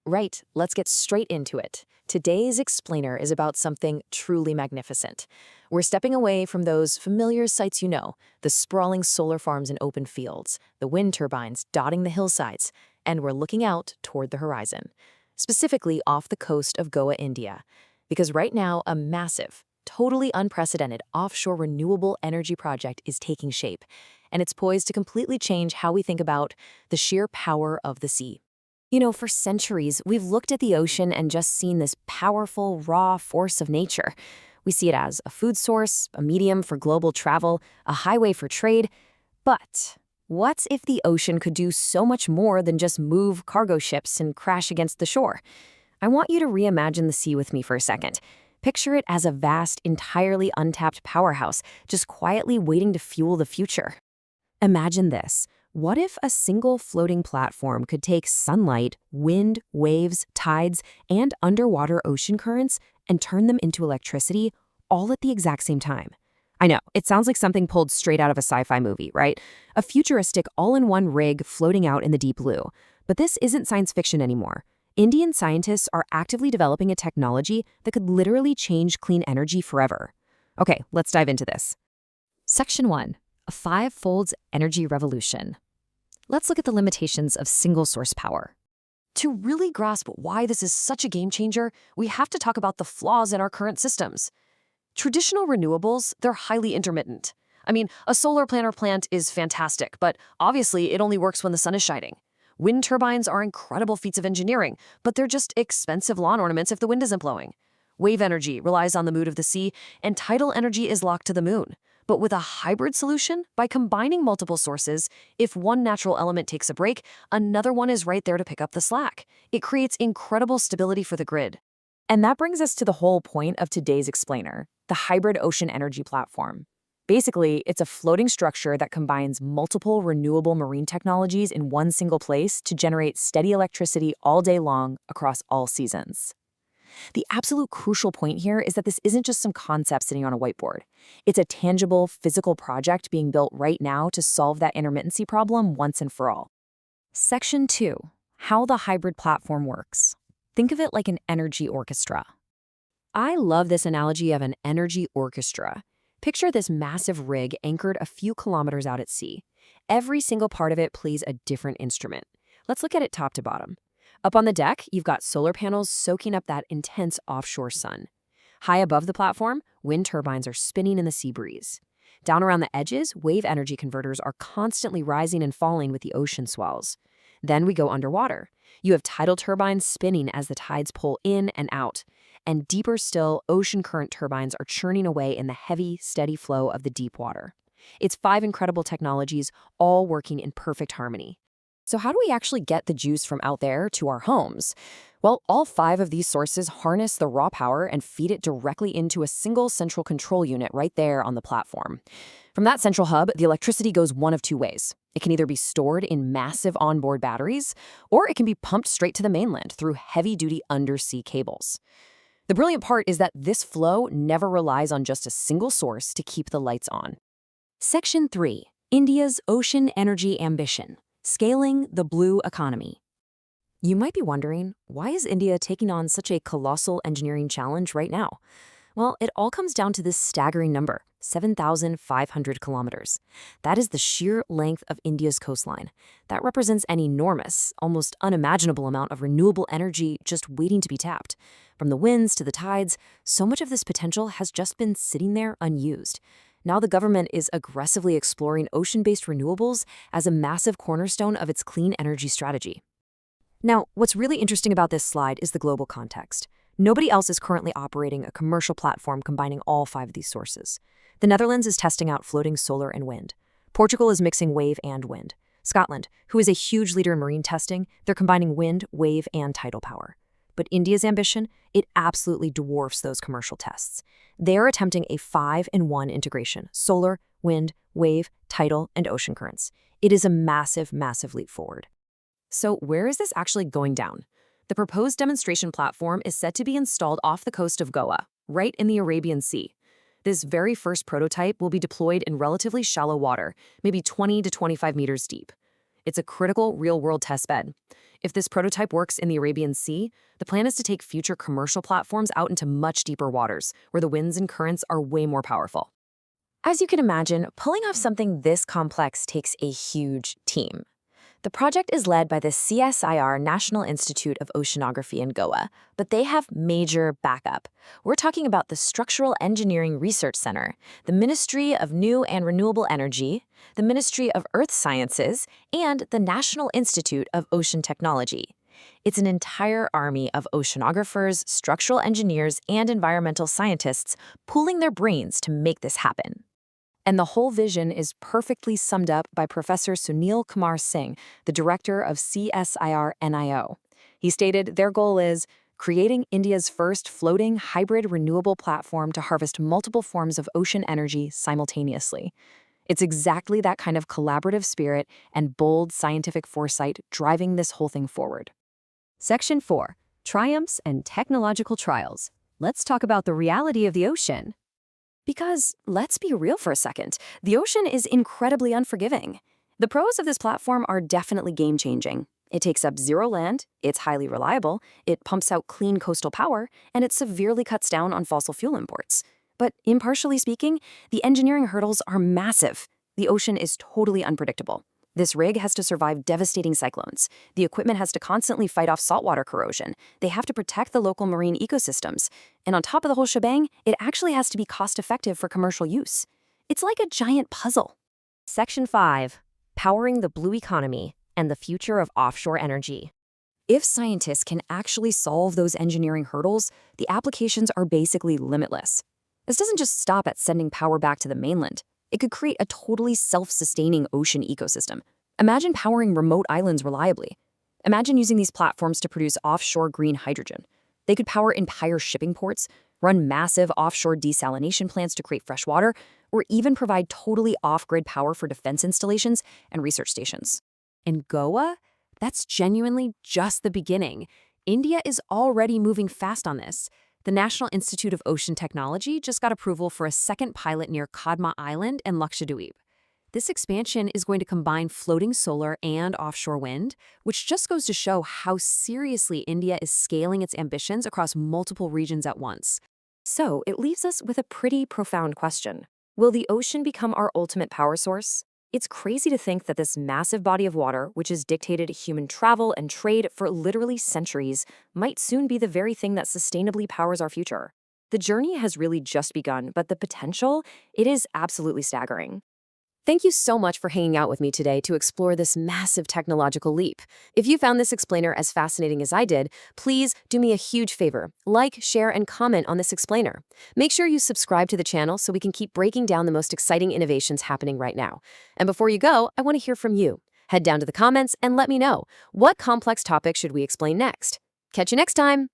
Right, let's get straight into it. Today's explainer is about something truly magnificent. We're stepping away from those familiar sights the sprawling solar farms in open fields, the wind turbines dotting the hillsides, and we're looking out toward the horizon, specifically off the coast of Goa, India. Because right now, a massive, totally unprecedented offshore renewable energy project is taking shape, and it's poised to completely change how we think about the sheer power of the sea. For centuries, we've looked at the ocean and just seen this powerful, raw force of nature. We see it as a food source, a medium for global travel, a highway for trade. But what if the ocean could do so much more than just move cargo ships and crash against the shore? I want you to reimagine the sea with me for a second. Picture it as a vast, entirely untapped powerhouse, just quietly waiting to fuel the future. Imagine this. What if a single floating platform could take sunlight, wind, waves, tides, and underwater ocean currents and turn them into electricity all at the exact same time? I know, it sounds like something pulled straight out of a sci-fi movie, right? A futuristic all-in-one rig floating out in the deep blue. But this isn't science fiction anymore. Indian scientists are actively developing a technology that could literally change clean energy forever. Okay, let's dive into this. Section 1. A five-fold energy revolution. Let's look at the limitations of single-source power. To really grasp why this is such a game-changer, we have to talk about the flaws in our current systems. Traditional renewables, they're highly intermittent. I mean, a solar panel plant is fantastic, but obviously it only works when the sun is shining. Wind turbines are incredible feats of engineering, but they're just expensive lawn ornaments if the wind isn't blowing. Wave energy relies on the mood of the sea, and tidal energy is locked to the moon. But with a hybrid solution, by combining multiple sources, if one natural element takes a break, another one is right there to pick up the slack. It creates incredible stability for the grid. And that brings us to the whole point of today's explainer, the hybrid ocean energy platform. Basically, it's a floating structure that combines multiple renewable marine technologies in one single place to generate steady electricity all day long across all seasons. The absolute crucial point here is that this isn't just some concept sitting on a whiteboard. It's a tangible, physical project being built right now to solve that intermittency problem once and for all. Section 2. How the hybrid platform works. Think of it like an energy orchestra. I love this analogy of an energy orchestra. Picture this massive rig anchored a few kilometers out at sea. Every single part of it plays a different instrument. Let's look at it top to bottom. Up on the deck, you've got solar panels soaking up that intense offshore sun. High above the platform, wind turbines are spinning in the sea breeze. Down around the edges, wave energy converters are constantly rising and falling with the ocean swells. Then we go underwater. You have tidal turbines spinning as the tides pull in and out. And deeper still, ocean current turbines are churning away in the heavy, steady flow of the deep water. It's 5 incredible technologies, all working in perfect harmony. So how do we actually get the juice from out there to our homes? Well, all 5 of these sources harness the raw power and feed it directly into a single central control unit right there on the platform. From that central hub, the electricity goes one of 2 ways. It can either be stored in massive onboard batteries, or it can be pumped straight to the mainland through heavy-duty undersea cables. The brilliant part is that this flow never relies on just a single source to keep the lights on. Section 3. India's Ocean Energy Ambition. Scaling the blue economy. You might be wondering, why is India taking on such a colossal engineering challenge right now? Well, it all comes down to this staggering number, 7,500 kilometers. That is the sheer length of India's coastline. That represents an enormous, almost unimaginable amount of renewable energy just waiting to be tapped. From the winds to the tides, so much of this potential has just been sitting there unused. Now the government is aggressively exploring ocean-based renewables as a massive cornerstone of its clean energy strategy. Now, what's really interesting about this slide is the global context. Nobody else is currently operating a commercial platform combining all 5 of these sources. The Netherlands is testing out floating solar and wind. Portugal is mixing wave and wind. Scotland, who is a huge leader in marine testing, they're combining wind, wave, and tidal power. But India's ambition, it absolutely dwarfs those commercial tests. They're attempting a 5-in-1 integration: solar, wind, wave, tidal, and ocean currents. It is a massive, massive leap forward. So where is this actually going down? The proposed demonstration platform is set to be installed off the coast of Goa, right in the Arabian Sea. This very first prototype will be deployed in relatively shallow water, maybe 20 to 25 meters deep. It's a critical real-world testbed. If this prototype works in the Arabian Sea, the plan is to take future commercial platforms out into much deeper waters, where the winds and currents are way more powerful. As you can imagine, pulling off something this complex takes a huge team. The project is led by the CSIR National Institute of Oceanography in Goa, but they have major backup. We're talking about the Structural Engineering Research Center, the Ministry of New and Renewable Energy, the Ministry of Earth Sciences, and the National Institute of Ocean Technology. It's an entire army of oceanographers, structural engineers, and environmental scientists pooling their brains to make this happen. And the whole vision is perfectly summed up by Professor Sunil Kumar Singh, the director of CSIR-NIO. He stated their goal is creating India's first floating hybrid renewable platform to harvest multiple forms of ocean energy simultaneously. It's exactly that kind of collaborative spirit and bold scientific foresight driving this whole thing forward. Section 4. Triumphs and Technological Trials. Let's talk about the reality of the ocean. Because, let's be real for a second, the ocean is incredibly unforgiving. The pros of this platform are definitely game-changing. It takes up zero land, it's highly reliable, it pumps out clean coastal power, and it severely cuts down on fossil fuel imports. But impartially speaking, the engineering hurdles are massive. The ocean is totally unpredictable. This rig has to survive devastating cyclones. The equipment has to constantly fight off saltwater corrosion. They have to protect the local marine ecosystems. And on top of the whole shebang, it actually has to be cost-effective for commercial use. It's like a giant puzzle. Section 5. Powering the Blue Economy and the Future of Offshore Energy. If scientists can actually solve those engineering hurdles, the applications are basically limitless. This doesn't just stop at sending power back to the mainland. It could create a totally self-sustaining ocean ecosystem. Imagine powering remote islands reliably. Imagine using these platforms to produce offshore green hydrogen. They could power entire shipping ports, run massive offshore desalination plants to create fresh water, or even provide totally off-grid power for defense installations and research stations. In Goa, that's genuinely just the beginning. India is already moving fast on this. The National Institute of Ocean Technology just got approval for a second pilot near Kadma Island and Lakshadweep. This expansion is going to combine floating solar and offshore wind, which just goes to show how seriously India is scaling its ambitions across multiple regions at once. So it leaves us with a pretty profound question. Will the ocean become our ultimate power source? It's crazy to think that this massive body of water, which has dictated human travel and trade for literally centuries, might soon be the very thing that sustainably powers our future. The journey has really just begun, but the potential, it is absolutely staggering. Thank you so much for hanging out with me today to explore this massive technological leap. If you found this explainer as fascinating as I did, please do me a huge favor. Like, share, and comment on this explainer. Make sure you subscribe to the channel so we can keep breaking down the most exciting innovations happening right now. And before you go, I want to hear from you. Head down to the comments and let me know, what complex topic should we explain next? Catch you next time!